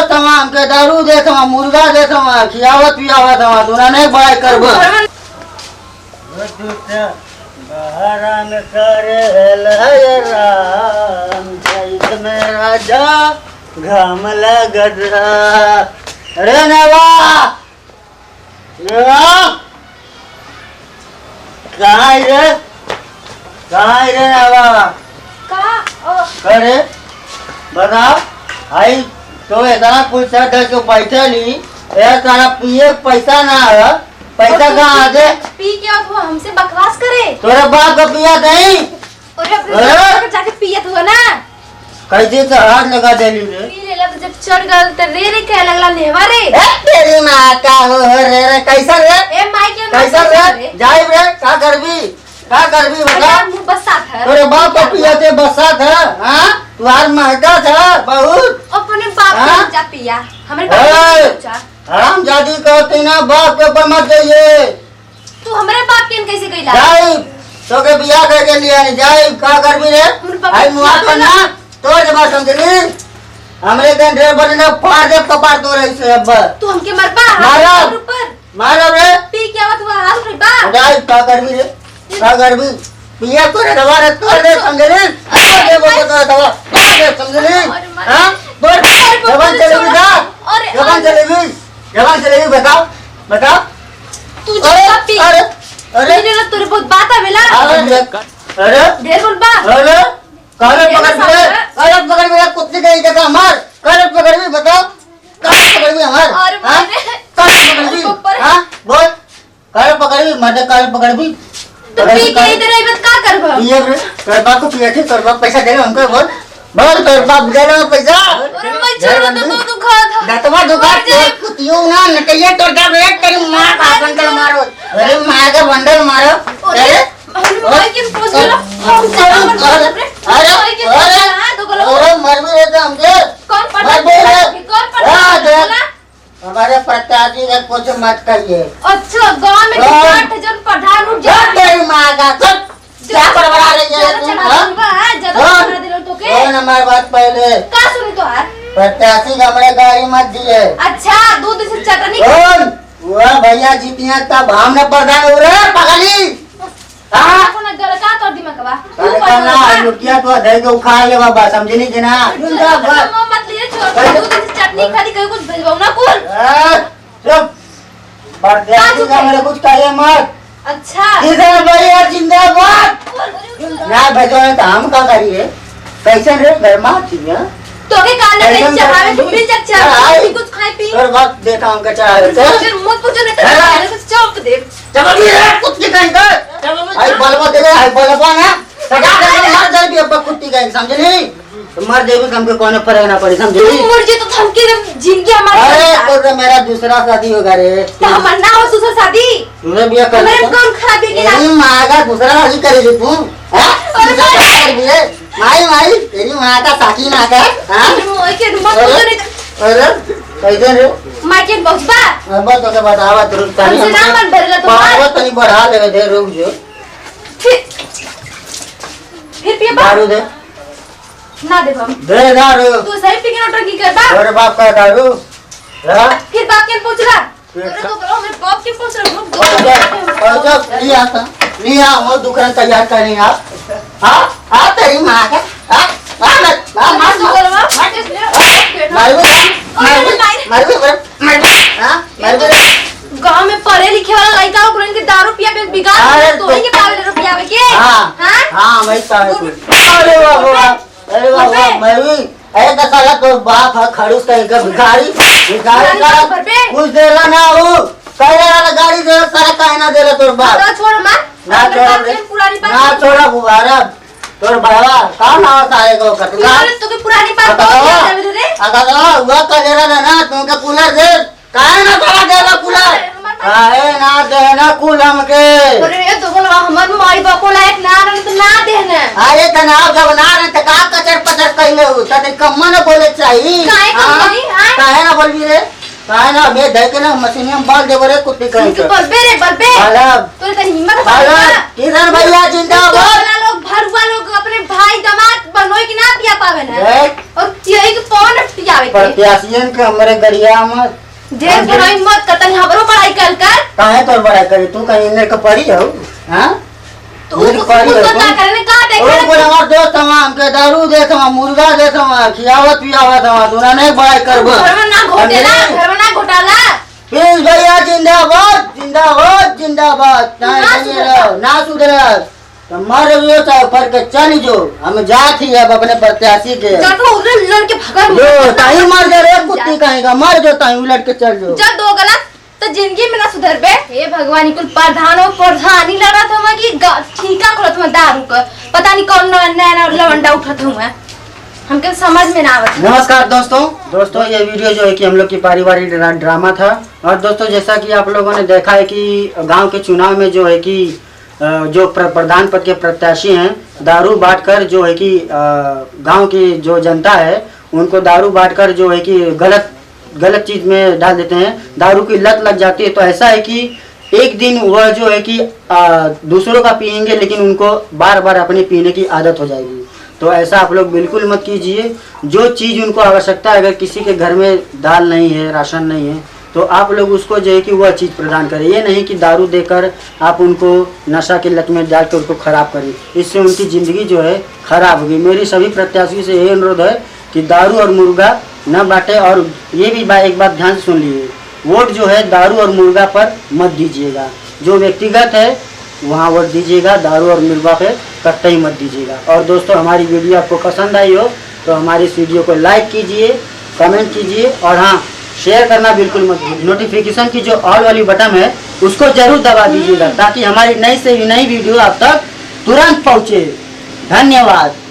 तमा हमके दारू दे तमा मुर्गा दे तमा खियावत पियावत तमा तोरा नहीं बड़ाई करब बहारा में करे लहराम चैत में राजा घाम लगत अरे नेवा कहाँ रे नेवा करे बताओ आई तो इतना पैसा दे के बैठे ली तारा पिए पैसा ना है पैसा कहाँ दे पी क्या हुआ हमसे बकवास करे तोरे बाप का पिया नहीं और अपने जाके पियत हुआ ना कैसे का हाथ लगा देली रे पी लेला तो जब चढ़ गल त रे कह लगला नेवा रे तेरी माँ का हो रे कैसा रे ए माई के कैसा रे जाई रे का करबी बता मुंह बसात है तोरे बाप का पिया ते बसात है हां तुम्हार महका था बहुत अपने बाप के जा पिया हमारे बाप के हराम जादी कहती ना बाप के ऊपर मत जाइए तू हमारे बाप के कैसे गईला जाई तो के बियाह करके लिया नहीं जाई का करबी रे आई मुआ पर ना तो जब समझली हमरे के ड्रेस बने ना फाड़ दे कपार तो रही से अब तू हमके मरबा मारो ऊपर मारो रे पी क्या बात हुआ हाथ उठे बा जाई का करबी रे का करबी पिया तो रे दवा रे तो दे समझली दे बोल तो दवा दे समझली हां बोल जवान चलेगी जा जवान चलेगी बताओ तू जब पी अरे ना तेरे बहुत बात आवेला अरे ढेर बोल बा अरे काले पकड़ मेरा कुत्ते का जगह मार काले पकड़ भी बताओ काले पकड़ भी हमार हां काले पकड़ भी हां बोल काले पकड़ भी मत काले पकड़ भी तो पी के इधर आई बात का करबो ये रे कर बाप को पिए थे कर बाप पैसा दे हमको बोल कर बाप दे रहा पैसा अरे मैं छोड़ तो तू खा था दतवा दुखा कुतियो ना नटैया तो डर रे तेरी मां का बंडल मारो अरे मां का बंडल मारो अरे भाई के पूछ लो अरे मर भी रहे थे हमके कौन पढ़ा हमारे प्रत्याशी का कुछ मत करिए अच्छा गांव में 8 जन प्रधान उठ जा तेरी मां का क्या बड़बड़ा रही है तुम ज्यादा दिलो तो के कौन हमारी बात पहले का सुनी तो यार प्रत्याशी का हमारे गाड़ी मत दिए अच्छा दूध से चटनी कौन वो भैया जीतिया तब हमने प्रधान हो रहे पगली हां कोना गल का तो दिमाग बा तू पढ़ना लुटिया तो दे के उखाड़ ले बाबा समझनी कि ना मत लिए छोड़ दूध से चटनी खाली कहीं कुछ भेजवाओ ना कुल चुप प्रत्याशी का मेरे कुछ कहे मत अच्छा किसान भैया जिंदाबाद ना भेजो तो हम का करिए कैसे रे घर मां चाहिए तो के काले नहीं चढ़ावे तू मिल जा चाहे कुछ खाए पी और वक्त देखा हम के चढ़ावे तो फिर मत पूछो नहीं तो कुछ चौक दे चलो भी रे कुत्ती कहीं का आई बलवा दे आई बलवा ना सजा दे मार दे भी अब कुत्ती कहीं समझली मर देवी हम के कोने पर रहना पड़ी समझली मुर्जी तो थमके जिंदगी हमारी अरे तो मेरा दूसरा शादी होगा रे तो हमारा ना हो दूसरा शादी तूने भी कर मेरे कौन खराबी की ना तेरी मां का दूसरा शादी करेगी तू हैं माई तेरी मां का साकी ना का हां मोय के मत पूछो नहीं अरे कैसे रे मां के बक्सबा अब तो के बतावा तू हमसे ना मन भरला तो मार तनी बढ़ा ले दे रुक जो फिर पिए दारू दे ना दे हम दे दारू तू सही पी के नौटंकी करबा अरे बाप का दारू हां फिर बाप के पूछ रहा अरे तो करो मेरे बाप के पूछ रहा और जब लिया वो दुकान तैयार करनी आप हां तेरी मां का हां मार तो करवा गांव में पढ़े लिखे वाला लड़का ओकरन के दारू पिया पे बिगाड़ तो ही के पावे रुपया के हां मैं अरे वाह मैं भी अरे तो साला तो बाप है खड़ूस कहीं का भिखारी का कुछ देला ना वो कह रहा गाड़ी दे सारा काहे ना देला तोर बाप ना छोड़ मार ना छोड़ा बुआरा तोर बाबा का ना सारे को कटला तो के पुरानी बात बोल दे रे अगा हुआ का देला ना तू के कूलर दे काहे ना सारा देला कूलर काहे ना देना कूलम के अरे ये तो बोलवा हमर माई बापो लायक ना तो ना देना अरे तनाव जब ना रे त का कचर पचर कइले हो त कम्मा ना बोले चाहिए काहे काहे ना बोलबी रे कहा ना मैं देखे ना मशीन में बाल दे बरे कुत्ते कहीं तू बलबे रे बलबे बालक तोरे तनी हिम्मत बालक किरण भैया जिंदाबाद वाला लोग भरुआ लोग अपने भाई दामाद बनोई कि ना पिया पावे ना देख और यही के कौन पियावे के प्रत्याशियन के हमरे गरिया मत जे बड़ाई मत कतन हमरो पढ़ाई कर कर काहे तोर बड़ा करी तू कहीं इन्ने के पड़ी हो हां तो उसको क्या करने का ओ देखे बोले हमार दोस्त हम के दारू देत हम मुर्गा देत हम खियावत पियावत हम तू ना नहीं बड़ा करबो घर में ना घोटाला प्लीज भैया जिंदाबाद जिंदाबाद जिंदाबाद ना सुधर तो मर जो चाहे पर के चल जो हम जात ही अब अपने प्रत्याशी के जातो उधर लड़के भगन जो ताई मर जा रे कुत्ती कहेगा मर जो ताई उलट के चल जो जब दो गलत तो जिंदगी में ना सुधर बे हे भगवान कुल प्रधानो प्रधानी लड़ा था कि ठीका खोलत मैं दारू का पता नहीं कौन नया लवंडा उठत हूं मैं हमके समझ में ना आवत। नमस्कार दोस्तों ये वीडियो जो है कि हम लोग की पारिवारिक ड्रामा था। और दोस्तों जैसा कि आप लोगों ने देखा है कि गांव के चुनाव में जो है कि जो प्रधान पद के प्रत्याशी हैं दारू बांटकर जो है कि गांव की जो जनता है उनको दारू बांटकर जो है कि गलत चीज में डाल देते हैं, दारू की लत लग जाती है। तो ऐसा है कि एक दिन वह जो है कि दूसरों का पियेंगे लेकिन उनको बार बार अपने पीने की आदत हो जाएगी। तो ऐसा आप लोग बिल्कुल मत कीजिए। जो चीज़ उनको आवश्यकता है, अगर किसी के घर में दाल नहीं है, राशन नहीं है, तो आप लोग उसको जो है कि वह चीज़ प्रदान करें। ये नहीं कि दारू देकर आप उनको नशा की लत में डाल कर उनको ख़राब करें, इससे उनकी ज़िंदगी जो है ख़राब होगी। मेरी सभी प्रत्याशियों से यही अनुरोध है कि दारू और मुर्गा न बांटे। और ये भी एक बात ध्यान से सुन लीजिए, वोट जो है दारू और मुर्गा पर मत दीजिएगा। जो व्यक्तिगत है वहाँ वोट दीजिएगा, दारू और मुर्गा पे कतई मत दीजिएगा। और दोस्तों हमारी वीडियो आपको पसंद आई हो तो हमारी इस वीडियो को लाइक कीजिए, कमेंट कीजिए और हाँ शेयर करना बिल्कुल मत भूलिए। नोटिफिकेशन की जो ऑल वाली बटन है उसको जरूर दबा दीजिएगा ताकि हमारी नई से नई वीडियो आप तक तुरंत पहुँचे। धन्यवाद।